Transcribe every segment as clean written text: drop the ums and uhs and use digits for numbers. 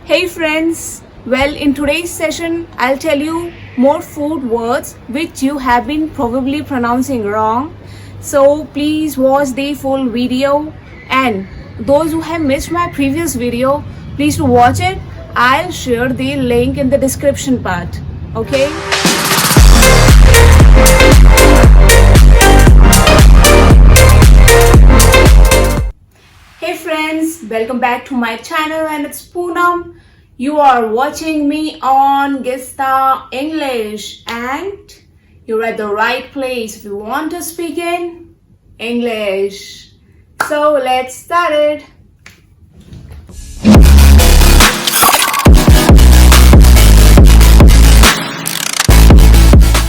Hey friends, well in today's session I'll tell you more food words which you have been probably pronouncing wrong. So please watch the full video, and those who have missed my previous video, please to watch it. I'll share the link in the description part. Okay? Hey friends, welcome back to my channel, and it's Poonam. You are watching me on Gesta English, and you're at the right place if you want to speak in English. So let's start it.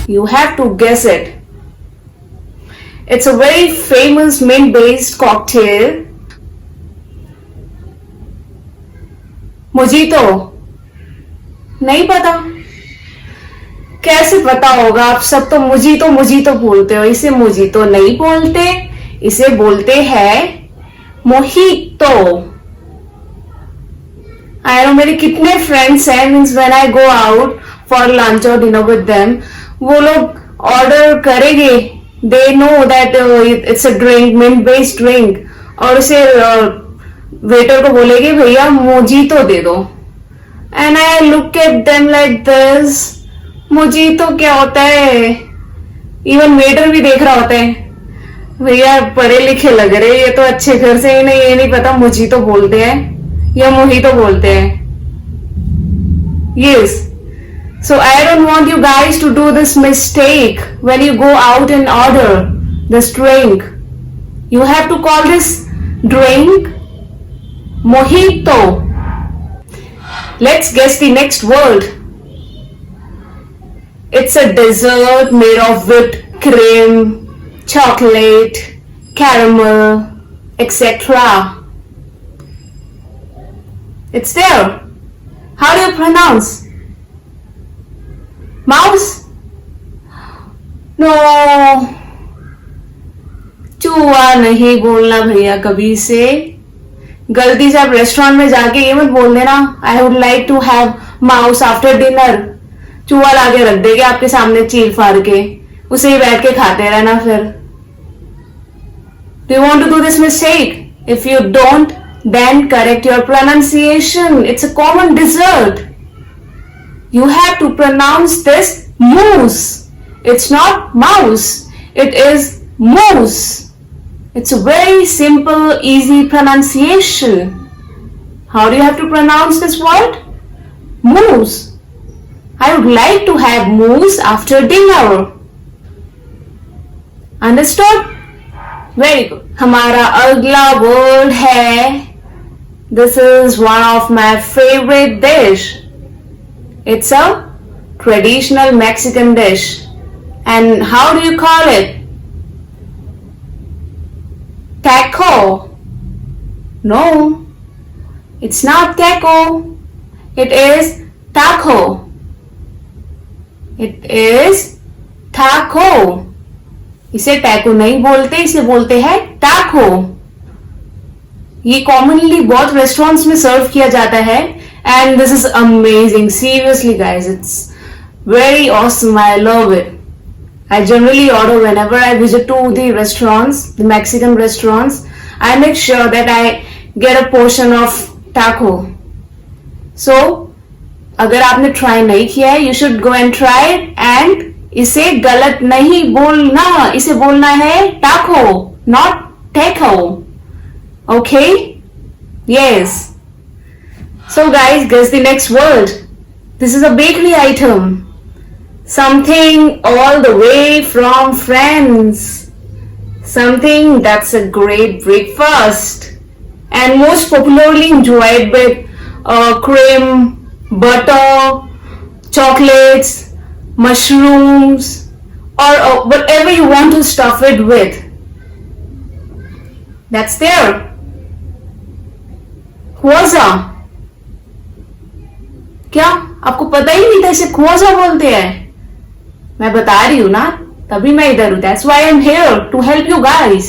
You have to guess it. It's a very famous mint-based cocktail. मोजीतो नहीं पता? कैसे पता होगा? आप सब तो मुजीतो बोलते हो. इसे मोजीतो नहीं बोलते, इसे बोलते हैं मोहितो. आई नो मेरे कितने फ्रेंड्स हैं, means when I go out for lunch और डिनर विद देम, वो लोग ऑर्डर करेंगे. They know that it's a drink, mint based drink, और उसे वेटर को बोलेगे भैया मोजीतो दे दो. And I look at them like this, mojito क्या होता है? इवन वेटर भी देख रहा होता है, भैया पढ़े लिखे लग रहे, ये तो अच्छे घर से ही नहीं, ये नहीं पता मोजीतो बोलते हैं या मोहितो बोलते हैं. Yes, so I don't want you guys to do this mistake when you go out and order this drink. You have to call this drink Mojito. Let's guess the next word. It's a dessert made of whipped cream, chocolate, caramel, etc. It's there. How do you pronounce? Mouse? No. चूहा नहीं बोलना भैया कभी से. गलती से आप restaurant में जाके ये मत बोल देना I would like to have mouse after dinner. चूहा लाके रख देंगे आपके सामने चीर फाड़ के, उसे ही बैठ के खाते रहना. फिर do you want to do this mistake? If you don't, then correct your pronunciation. It's a common dessert. You have to pronounce this moose. It's not mouse. It is moose. It's a very simple, easy pronunciation. How do you have to pronounce this word? Moose. I would like to have moose after dinner. Understood? Very good. हमारा अगला word है. This is one of my favorite dish. It's a traditional Mexican dish. And how do you call it? Taco. No, it's not taco. It is taco. It is taco. इसे taco नहीं बोलते, इसे बोलते हैं taco. ये commonly बहुत restaurants में सर्व किया जाता है. And this is amazing. Seriously guys, it's very awesome. I love it. I generally order whenever I visit to the restaurants, the Mexican restaurants. I make sure that I get a portion of taco. So, अगर आपने try नहीं किया है, you should go and try it. And इसे गलत नहीं बोलना, इसे बोलना है taco, not taco. Okay? Yes. So guys, guess the next word. This is a bakery item. Something all the way from France. Something that's a great breakfast. And most popularly enjoyed with cream, butter, chocolates, mushrooms, or whatever you want to stuff it with. That's there. Croissant. क्या आपको पता ही नहीं था इसे खोजा बोलते हैं? मैं बता रही हूं ना, तभी मैं इधर हूं. That's why I'm here to help you guys.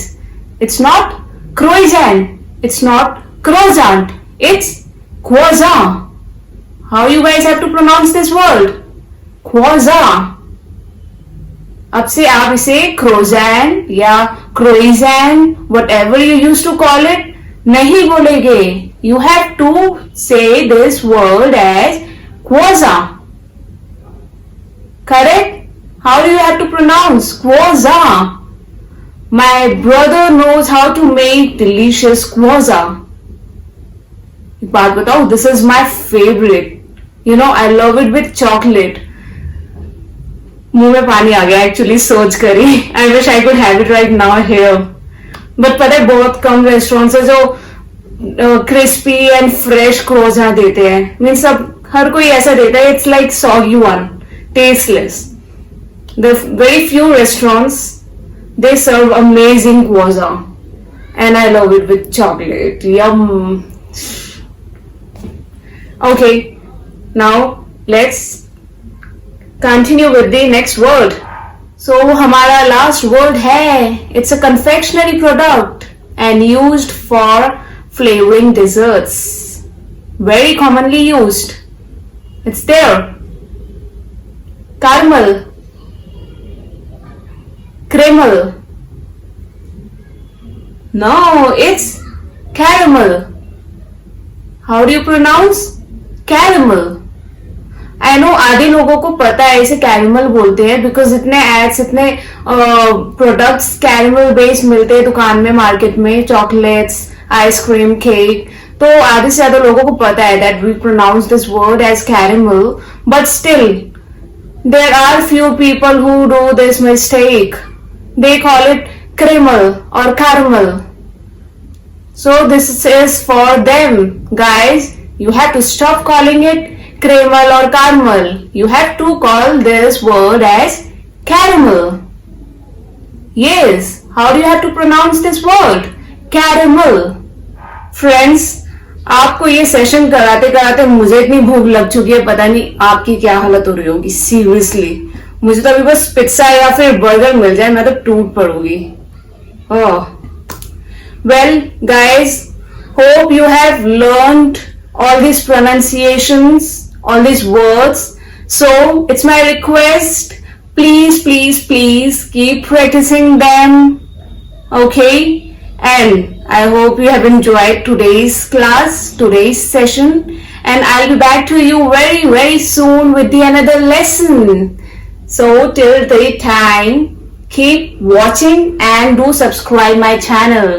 It's not croissant. It's not croissant. It's croissant. How you guys have to pronounce this word? Quasar. अब से आप इसे क्रोजैन या क्रोइजैन whatever you used to call it नहीं बोलेंगे. You have to say this word as quasar. Correct? How do you have to pronounce quasar? My brother knows how to make delicious quasar. एक बात बताओ, this is my favorite. You know, I love it with chocolate. मुंह में पानी आ गया actually सोच कर ही. I wish I could have it right now here. But पता है बहुत कम रेस्टोरेंट्स है जो क्रिस्पी एंड फ्रेश क्रोजा देते हैं. मीन्स सब हर कोई ऐसा देता है. It's like soggy one, tasteless. The very few restaurants they serve amazing churros and I love it with chocolate. Yum. Okay, now let's continue with the next word. So हमारा last word है, it's a confectionery product and used for flavoring desserts. Very commonly used. It's there. Caramel, caramel. No, it's caramel. How do you pronounce? Caramel. I know आधे लोगों को पता है इसे caramel बोलते हैं बिकॉज इतने एड्स, इतने प्रोडक्ट्स कैरमल बेस्ड मिलते हैं दुकान में, मार्केट में, चॉकलेट्स, आइसक्रीम, केक. तो आधे से ज्यादा लोगों को पता है that we pronounce this word as caramel. But still there are few people who do this mistake. They call it caramel और caramel. So this is for them guys. You have to stop calling it caramel or caramel. You have to call this word as caramel. Yes, how do you have to pronounce this word? Caramel. Friends, आपको ये session कराते कराते मुझे इतनी भूख लग चुकी है, पता नहीं आपकी क्या हालत हो रही होगी. सीरियसली मुझे तो अभी बस पिज्जा या फिर बर्गर मिल जाए मैं तो टूट पड़ूंगी. Oh well guys, hope you have learned all these pronunciations, all these words. So it's my request, please keep practicing them. Okay, and I hope you have enjoyed today's class, today's session, and I'll be back to you very soon with the another lesson. So till the time, keep watching and do subscribe my channel.